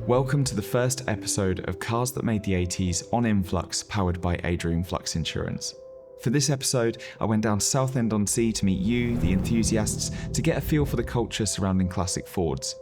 Welcome to the first episode of Cars That Made the 80s on Influx, powered by Adrian Flux Insurance. For this episode, I went down Southend-on-Sea to meet you, the enthusiasts, to get a feel for the culture surrounding classic Fords.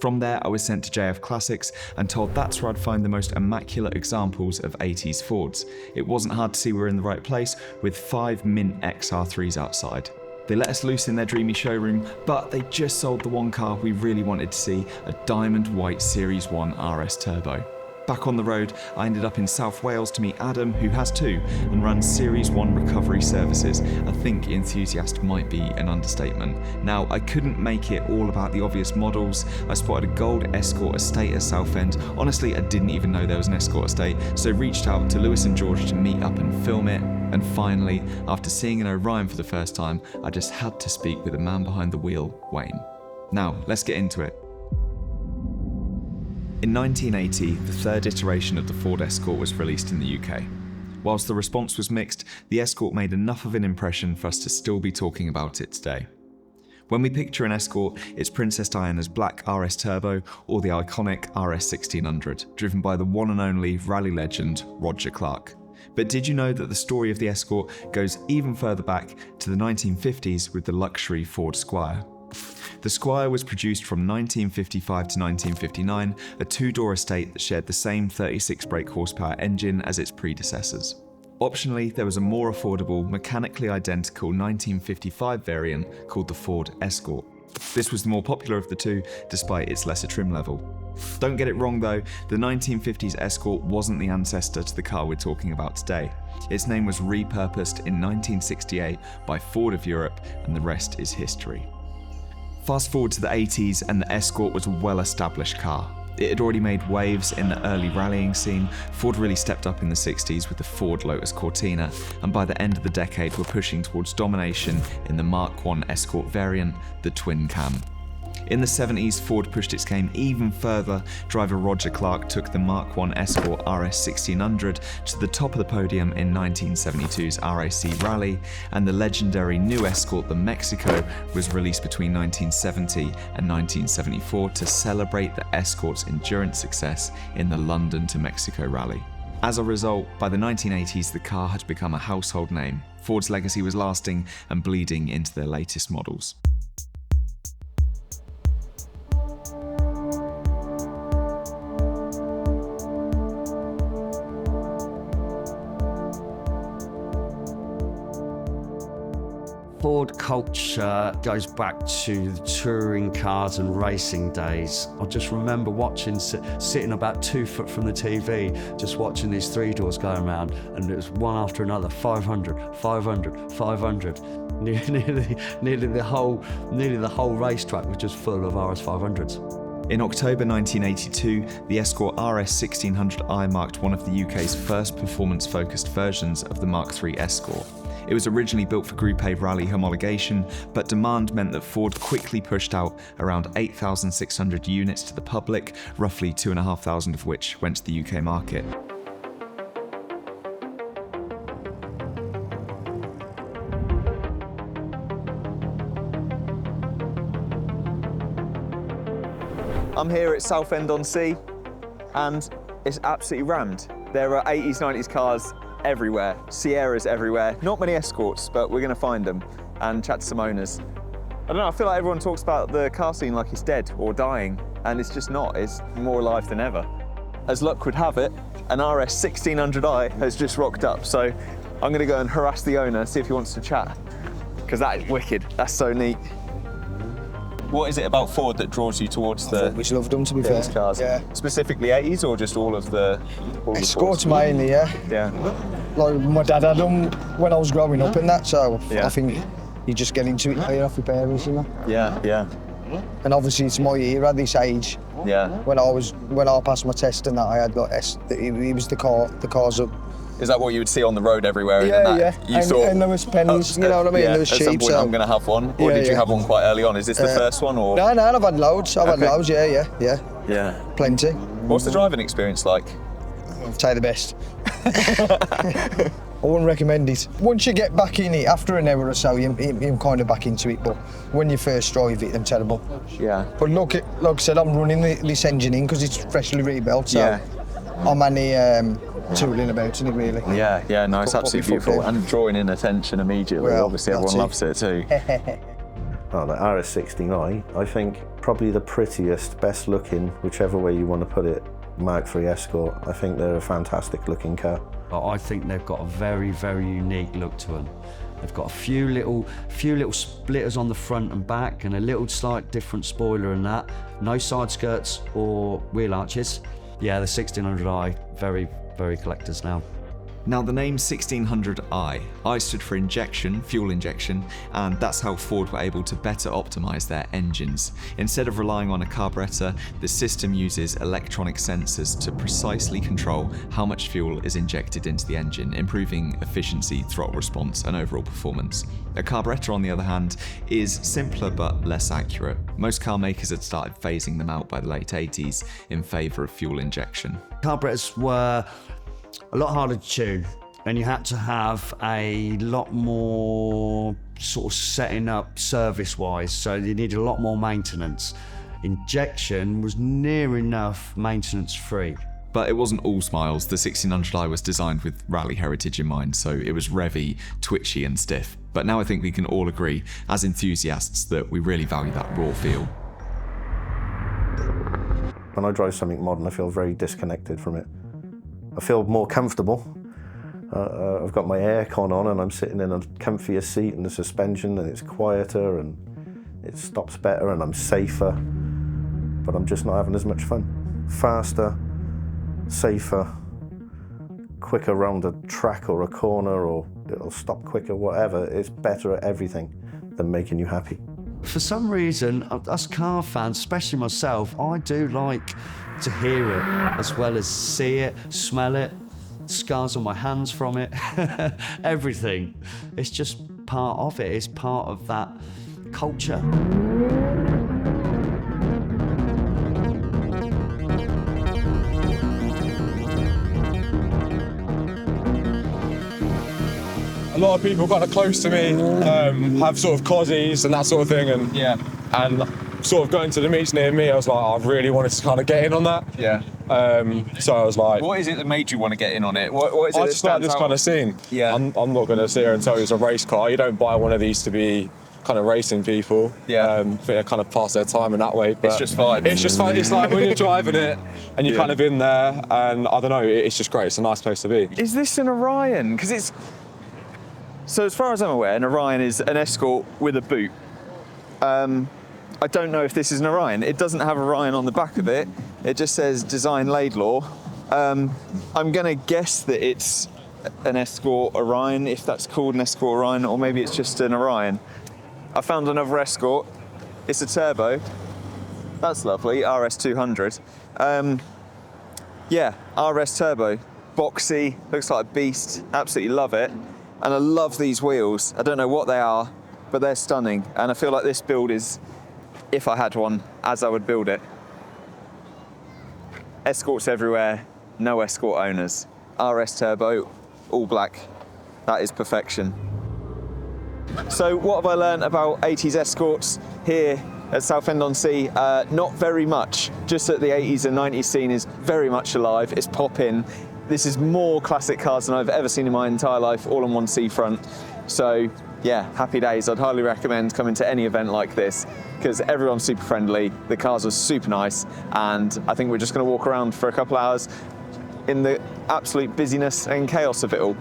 From there, I was sent to JF Classics and told that's where I'd find the most immaculate examples of 80s Fords. It wasn't hard to see we were in the right place, with 5 mint XR3s outside. They let us loose in their dreamy showroom, but they just sold the one car we really wanted to see, a diamond white Series 1 RS Turbo. Back on the road, I ended up in South Wales to meet Adam, who has two, and runs Series 1 recovery services. I think enthusiast might be an understatement. Now, I couldn't make it all about the obvious models. I spotted a gold Escort Estate at Southend. Honestly, I didn't even know there was an Escort Estate, so reached out to Lewis and George to meet up and film it. And finally, after seeing an Orion for the first time, I just had to speak with the man behind the wheel, Wayne. Now, let's get into it. In 1980, the third iteration of the Ford Escort was released in the UK. Whilst the response was mixed, the Escort made enough of an impression for us to still be talking about it today. When we picture an Escort, it's Princess Diana's black RS Turbo or the iconic RS 1600, driven by the one and only rally legend Roger Clark. But did you know that the story of the Escort goes even further back to the 1950s with the luxury Ford Squire? The Squire was produced from 1955 to 1959, a two-door estate that shared the same 36 brake horsepower engine as its predecessors. Optionally, there was a more affordable, mechanically identical 1955 variant called the Ford Escort. This was the more popular of the two, despite its lesser trim level. Don't get it wrong though, the 1950s Escort wasn't the ancestor to the car we're talking about today. Its name was repurposed in 1968 by Ford of Europe, and the rest is history. Fast forward to the 80s and the Escort was a well-established car. It had already made waves in the early rallying scene. Ford really stepped up in the 60s with the Ford Lotus Cortina, and by the end of the decade were pushing towards domination in the Mark I Escort variant, the Twin Cam. In the 70s, Ford pushed its game even further. Driver Roger Clark took the Mark I Escort RS 1600 to the top of the podium in 1972's RAC Rally, and the legendary new Escort, the Mexico, was released between 1970 and 1974 to celebrate the Escort's endurance success in the London to Mexico Rally. As a result, by the 1980s, the car had become a household name. Ford's legacy was lasting and bleeding into their latest models. Ford culture goes back to the touring cars and racing days. I just remember watching, sitting about 2 foot from the TV, just watching these three doors going around, and it was one after another, 500, 500, 500. Nearly the whole racetrack was just full of RS 500s. In October 1982, the Escort RS 1600i marked one of the UK's first performance-focused versions of the Mark III Escort. It was originally built for Group A rally homologation, but demand meant that Ford quickly pushed out around 8,600 units to the public, roughly 2,500 of which went to the UK market. I'm here at Southend-on-Sea and it's absolutely rammed. There are 80s, 90s cars everywhere, Sierras everywhere. Not many Escorts, but we're going to find them and chat to some owners. I don't know, I feel like everyone talks about the car scene like it's dead or dying, and it's just not. It's more alive than ever. As luck would have it, an RS 1600i has just rocked up, so I'm going to go and harass the owner, see if he wants to chat, because that is wicked. That's so neat. What is it about Ford that draws you towards we love them, to be fair. Cars? Yeah. Specifically 80s or just all of the Escorts mainly, yeah. Yeah. Like my dad had them when I was growing up and that, so yeah. I think you just get into it paying off your parents, you know. Yeah, yeah. And obviously it's my era, this age. Yeah. When I passed my test and that, I had got it was the cars up. Is that what you would see on the road everywhere? Yeah. And there was pennies, you know what I mean? Yeah, there was at cheap. some point I'm going to have one. Or did you have one quite early on? Is this the first one? Or? No, I've had loads. I've had loads, yeah. Plenty. What's the driving experience like? I'll tell you the best. I wouldn't recommend it. Once you get back in it, after an hour or so, you're kind of back into it, but when you first drive it, they're terrible. Yeah. But look, like I said, I'm running this engine in because it's freshly rebuilt, so Yeah. I'm only tooling about in it, really. Yeah, no, it's absolutely beautiful and drawing in attention immediately. Well, Obviously, everyone loves it too. Oh, the RS16i, I think probably the prettiest, best looking, whichever way you want to put it, Mark III Escort. I think they're a fantastic looking car. I think they've got a very, very unique look to them. They've got a few little splitters on the front and back and a little slight different spoiler and that. No side skirts or wheel arches. Yeah, the 1600i, very, very collectors now. Now the name 1600i, I stood for injection, fuel injection, and that's how Ford were able to better optimise their engines. Instead of relying on a carburettor, the system uses electronic sensors to precisely control how much fuel is injected into the engine, improving efficiency, throttle response, and overall performance. A carburettor, on the other hand, is simpler but less accurate. Most car makers had started phasing them out by the late 80s in favour of fuel injection. Carburetors were a lot harder to tune, and you had to have a lot more sort of setting up service-wise, so you needed a lot more maintenance. Injection was near enough maintenance-free. But it wasn't all smiles. The 1600i was designed with rally heritage in mind, so it was revvy, twitchy and stiff. But now I think we can all agree, as enthusiasts, that we really value that raw feel. When I drive something modern, I feel very disconnected from it. I feel more comfortable. I've got my aircon on and I'm sitting in a comfier seat, and the suspension, and it's quieter and it stops better and I'm safer, but I'm just not having as much fun. Faster, safer, quicker around a track or a corner, or it'll stop quicker, whatever. It's better at everything than making you happy. For some reason, us car fans, especially myself, I do like to hear it as well as see it, smell it, scars on my hands from it, everything. It's just part of it, it's part of that culture. A lot of people kind of close to me have sort of cozzies and that sort of thing, and sort of going to the meets near me, I was like, I really wanted to kind of get in on that. Yeah. So I was like, What is it that made you want to get in on it? What is it I that just like stands this out? kind of scene. Yeah. I'm not going to sit here and tell you it's a race car. You don't buy one of these to be kind of racing people. Yeah. I think they kind of pass their time in that way. But It's just fun. It's just fun. It's like when you're driving it and you're Yeah. kind of in there, and I don't know, it's just great. It's a nice place to be. Is this an Orion? Because it's... So as far as I'm aware, an Orion is an Escort with a boot. I don't know if this is an Orion. It doesn't have Orion on the back of it. It just says Design Laidlaw. I'm going to guess that it's an Escort Orion, if that's called an Escort Orion, or maybe it's just an Orion. I found another Escort. It's a turbo. That's lovely, RS200. Yeah, RS turbo. Boxy, looks like a beast. Absolutely love it. And I love these wheels. I don't know what they are, but they're stunning. And I feel like this build is, if I had one, as I would build it. Escorts everywhere, no Escort owners. RS turbo, all black. That is perfection. So what have I learned about 80s Escorts here at Southend-on-Sea? Not very much. Just that the 80s and 90s scene is very much alive. It's pop-in. This is more classic cars than I've ever seen in my entire life, all on one seafront. So yeah, happy days. I'd highly recommend coming to any event like this because everyone's super friendly, the cars are super nice, and I think we're just going to walk around for a couple hours in the absolute busyness and chaos of it all.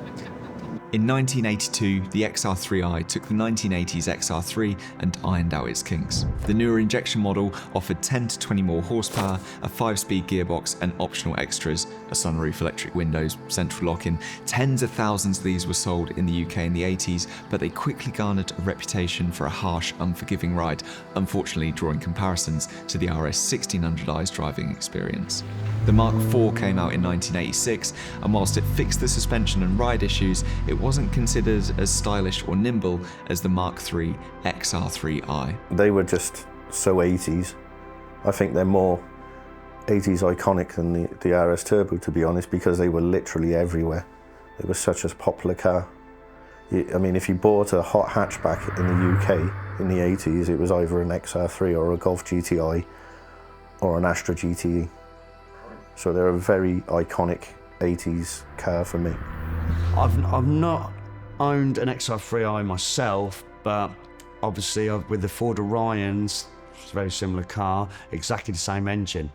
In 1982, the XR3i took the 1980s XR3 and ironed out its kinks. The newer injection model offered 10 to 20 more horsepower, a 5-speed gearbox and optional extras, a sunroof, electric windows, central lock-in. Tens of thousands of these were sold in the UK in the 80s, but they quickly garnered a reputation for a harsh, unforgiving ride, unfortunately drawing comparisons to the RS 1600i's driving experience. The Mark IV came out in 1986, and whilst it fixed the suspension and ride issues, it wasn't considered as stylish or nimble as the Mark III XR3i. They were just so 80s. I think they're more 80s iconic than the RS Turbo, to be honest, because they were literally everywhere. It was such a popular car. I mean, if you bought a hot hatchback in the UK in the 80s, it was either an XR3 or a Golf GTI or an Astra GTE. So they're a very iconic 80s car for me. I've not owned an XR3i myself, but obviously with the Ford Orions, it's a very similar car, exactly the same engine.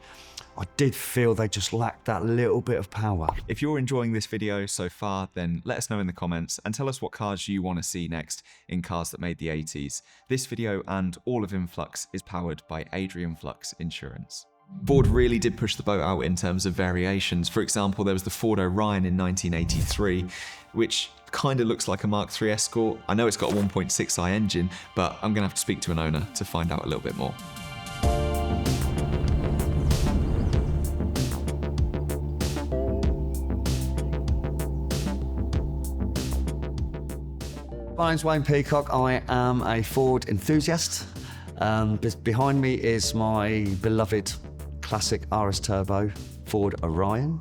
I did feel they just lacked that little bit of power. If you're enjoying this video so far, then let us know in the comments and tell us what cars you want to see next in cars that made the 80s. This video and all of Influx is powered by Adrian Flux Insurance. Ford really did push the boat out in terms of variations. For example, there was the Ford Orion in 1983, which kind of looks like a Mark III Escort. I know it's got a 1.6i engine, but I'm going to have to speak to an owner to find out a little bit more. My name's Wayne Peacock. I am a Ford enthusiast. Behind me is my beloved classic RS Turbo Ford Orion,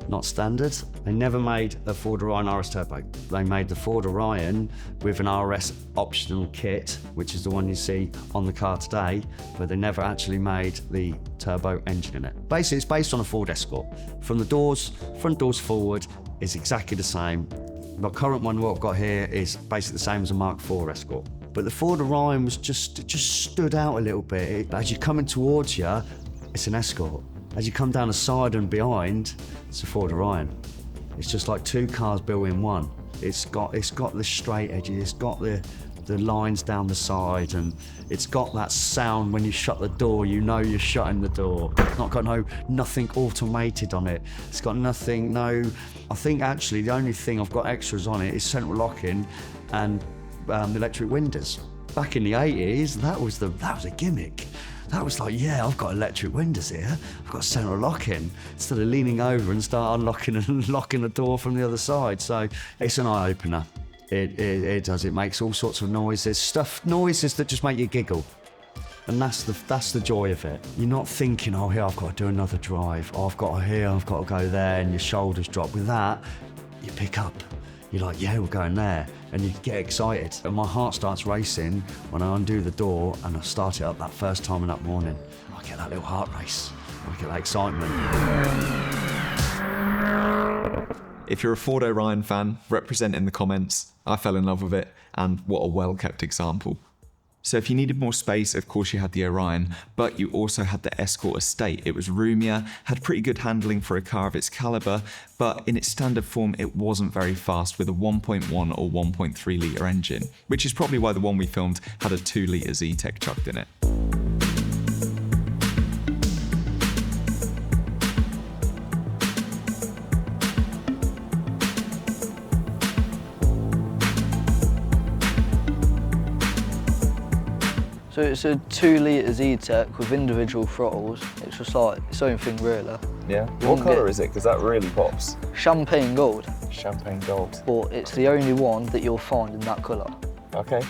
not standard. They never made a Ford Orion RS Turbo. They made the Ford Orion with an RS optional kit, which is the one you see on the car today, but they never actually made the turbo engine in it. Basically, it's based on a Ford Escort. From the doors, front doors forward, is exactly the same. The current one, what I've got here, is basically the same as a Mark IV Escort. But the Ford Orion was just stood out a little bit. As you're coming towards you, it's an Escort. As you come down the side and behind, it's a Ford Orion. It's just like two cars built in one. It's got the straight edges, it's got the lines down the side, and it's got that sound when you shut the door, you know you're shutting the door. It's not got nothing automated on it. It's got nothing, I think actually the only thing I've got extras on it is central locking and electric windows. Back in the 80s, that was a gimmick. That was like, yeah, I've got electric windows here. I've got central locking. Instead of leaning over and start unlocking and locking the door from the other side. So it's an eye opener. It does. It makes all sorts of noises, noises that just make you giggle. And that's the joy of it. You're not thinking, oh, here, I've got to do another drive. Oh, I've got to go there, and your shoulders drop. With that, you pick up. You're like, yeah, we're going there. And you get excited. And my heart starts racing when I undo the door and I start it up that first time in that morning. I get that little heart race. I get that excitement. If you're a Ford Orion fan, represent in the comments. I fell in love with it, and what a well-kept example. So if you needed more space, of course you had the Orion, but you also had the Escort Estate. It was roomier, had pretty good handling for a car of its caliber, but in its standard form it wasn't very fast with a 1.1 or 1.3 litre engine, which is probably why the one we filmed had a 2 litre Z-Tech chucked in it. So it's a 2 litre Z-Tech with individual throttles. It's just like its own thing, really. Yeah. What colour is it? Because that really pops. Champagne gold. Champagne gold. But it's the only one that you'll find in that colour. Okay.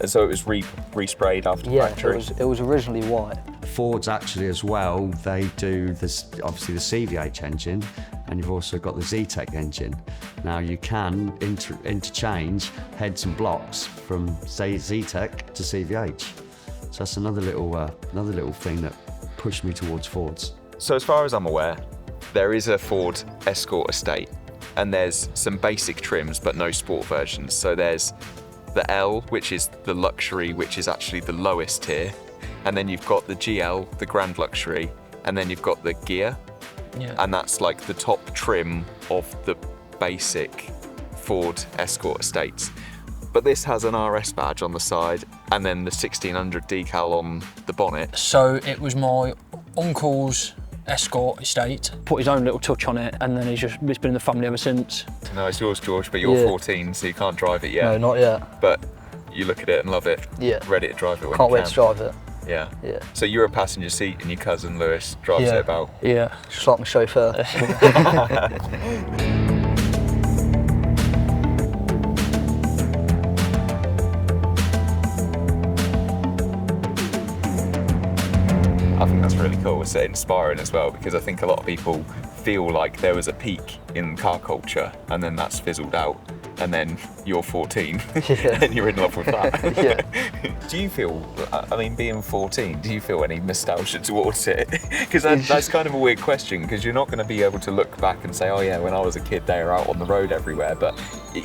And so it was resprayed after factory? Yeah, it was originally white. Fords actually as well, they do this, obviously the CVH engine, and you've also got the Z-Tech engine. Now you can interchange heads and blocks from, say, Z-Tech to CVH. So that's another little thing that pushed me towards Fords. So as far as I'm aware, there is a Ford Escort Estate, and there's some basic trims but no sport versions. So there's the L, which is the luxury, which is actually the lowest tier, and then you've got the GL, the Grand Luxury, and then you've got the Gear, and that's like the top trim of the basic Ford Escort Estates. But this has an RS badge on the side and then the 1600 decal on the bonnet. So it was my uncle's Escort Estate, put his own little touch on it, and then it's been in the family ever since. No, it's yours, George, but you're 14, so you can't drive it yet. No, not yet. But you look at it and love it. Yeah. Ready to drive it when you can. Can't wait to drive it. Yeah. Yeah. So you're a passenger seat and your cousin Lewis drives it about. Yeah. Just like my chauffeur. I think that's that's really cool. It's inspiring as well, because I think a lot of people feel like there was a peak in car culture and then that's fizzled out, and then you're 14 and you're in love with that. Yeah. Do you feel, I mean, being 14, do you feel any nostalgia towards it? Because that's kind of a weird question, because you're not going to be able to look back and say, oh yeah, when I was a kid they were out on the road everywhere, but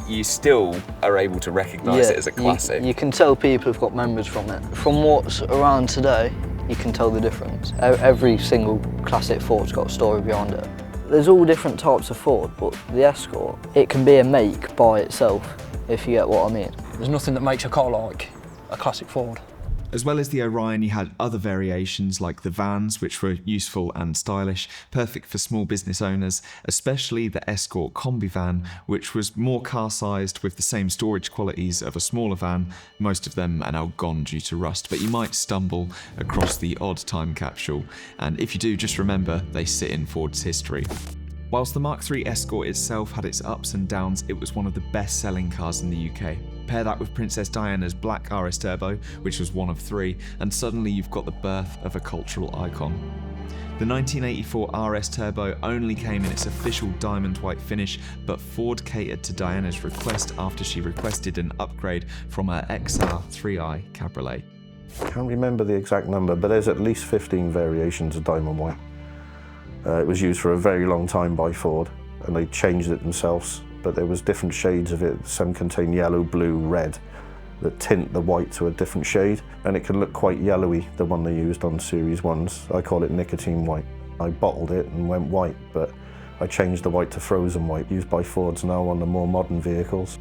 you still are able to recognise it as a classic. You can tell people have got memories from it. From what's around today, you can tell the difference. Every single classic Ford's got a story behind it. There's all different types of Ford, but the Escort, it can be a make by itself, if you get what I mean. There's nothing that makes a car like a classic Ford. As well as the Orion, you had other variations like the vans, which were useful and stylish, perfect for small business owners, especially the Escort Combi van, which was more car-sized with the same storage qualities of a smaller van. Most of them are now gone due to rust, but you might stumble across the odd time capsule, and if you do, just remember they sit in Ford's history. Whilst the Mark III Escort itself had its ups and downs, it was one of the best-selling cars in the UK. Pair that with Princess Diana's black RS Turbo, which was one of 3, and suddenly you've got the birth of a cultural icon. The 1984 RS Turbo only came in its official diamond white finish, but Ford catered to Diana's request after she requested an upgrade from her XR3i Cabriolet. I can't remember the exact number, but there's at least 15 variations of diamond white. It was used for a very long time by Ford, and they changed it themselves, but there was different shades of it. Some contain yellow, blue, red, that tint the white to a different shade, and it can look quite yellowy, the one they used on Series 1s. I call it nicotine white. I bottled it and went white, but I changed the white to frozen white, used by Fords now on the more modern vehicles.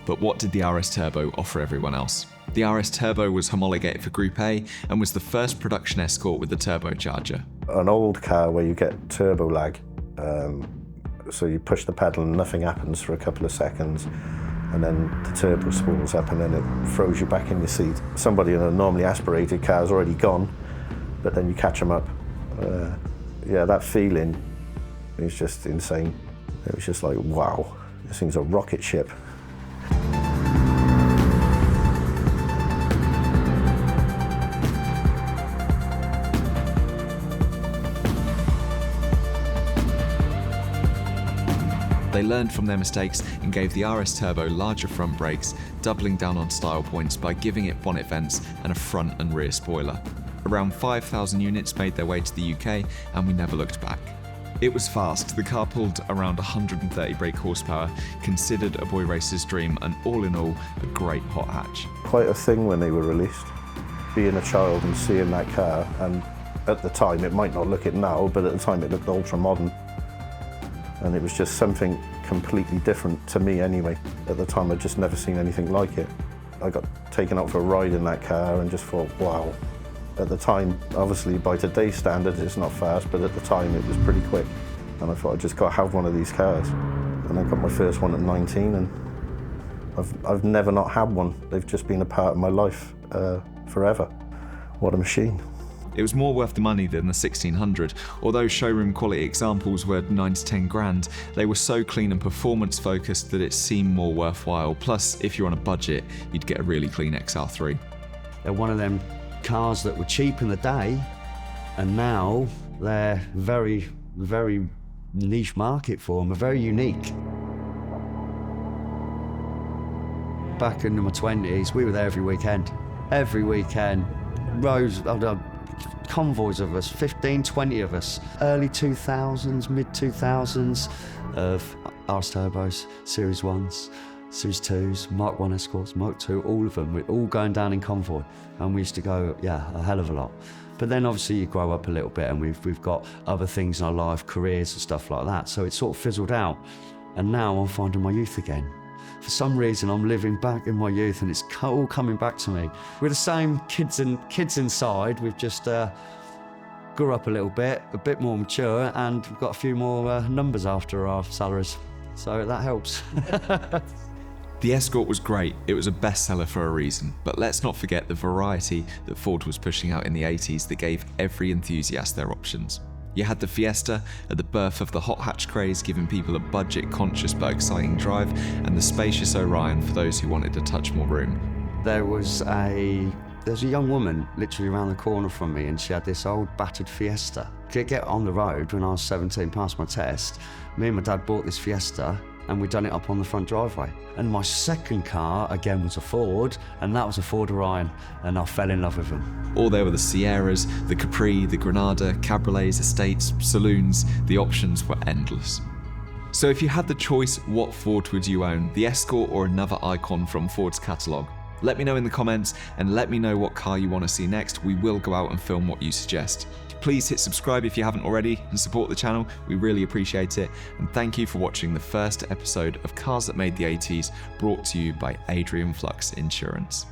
But what did the RS Turbo offer everyone else? The RS Turbo was homologated for Group A and was the first production Escort with the turbocharger. An old car where you get turbo lag, so you push the pedal and nothing happens for a couple of seconds, and then the turbo spools up and then it throws you back in your seat. Somebody in a normally aspirated car is already gone, but then you catch them up. Yeah, that feeling is just insane. It was just like, wow, this thing's a rocket ship. They learned from their mistakes and gave the RS Turbo larger front brakes, doubling down on style points by giving it bonnet vents and a front and rear spoiler. Around 5,000 units made their way to the UK, and we never looked back. It was fast. The car pulled around 130 brake horsepower, considered a boy racer's dream, and all in all, a great hot hatch. Quite a thing when they were released. Being a child and seeing that car, and at the time, it might not look it now, but at the time it looked ultra modern. And it was just something completely different to me anyway. At the time, I'd just never seen anything like it. I got taken out for a ride in that car and just thought, wow. At the time, obviously by today's standards, it's not fast, but at the time it was pretty quick. And I thought, I just got to have one of these cars. And I got my first one at 19, and I've never not had one. They've just been a part of my life forever. What a machine. It was more worth the money than the 1600. Although showroom quality examples were 9 to 10 grand, they were so clean and performance focused that it seemed more worthwhile. Plus, if you're on a budget, you'd get a really clean XR3. They're one of them cars that were cheap in the day, and now they're very, very niche market for them, are very unique. Back in my 20s, we were there every weekend. Every weekend. Rows, convoys of us, 15, 20 of us. Early 2000s, mid 2000s of RS Turbos, Series 1s, Series 2s, Mark 1 Escorts, Mark 2, all of them. We're all going down in convoy, and we used to go, yeah, a hell of a lot. But then obviously you grow up a little bit, and we've got other things in our life, careers and stuff like that, so it sort of fizzled out. And now I'm finding my youth again. For some reason, I'm living back in my youth, and it's all coming back to me. We're the same kids inside. We've just grew up a little bit, a bit more mature, and we've got a few more numbers after our salaries. So that helps. The Escort was great. It was a bestseller for a reason. But let's not forget the variety that Ford was pushing out in the 80s that gave every enthusiast their options. You had the Fiesta at the birth of the hot hatch craze, giving people a budget-conscious but exciting drive, and the spacious Orion for those who wanted a touch more room. There was a There's a young woman literally around the corner from me, and she had this old battered Fiesta. To get on the road when I was 17, passed my test, me and my dad bought this Fiesta and we'd done it up on the front driveway. And my second car, again, was a Ford, and that was a Ford Orion, and I fell in love with them. Or there were the Sierras, the Capri, the Granada, Cabriolets, Estates, Saloons. The options were endless. So if you had the choice, what Ford would you own, the Escort or another icon from Ford's catalogue? Let me know in the comments, and let me know what car you want to see next. We will go out and film what you suggest. Please hit subscribe if you haven't already and support the channel. We really appreciate it. And thank you for watching the first episode of Cars That Made the 80s, brought to you by Adrian Flux Insurance.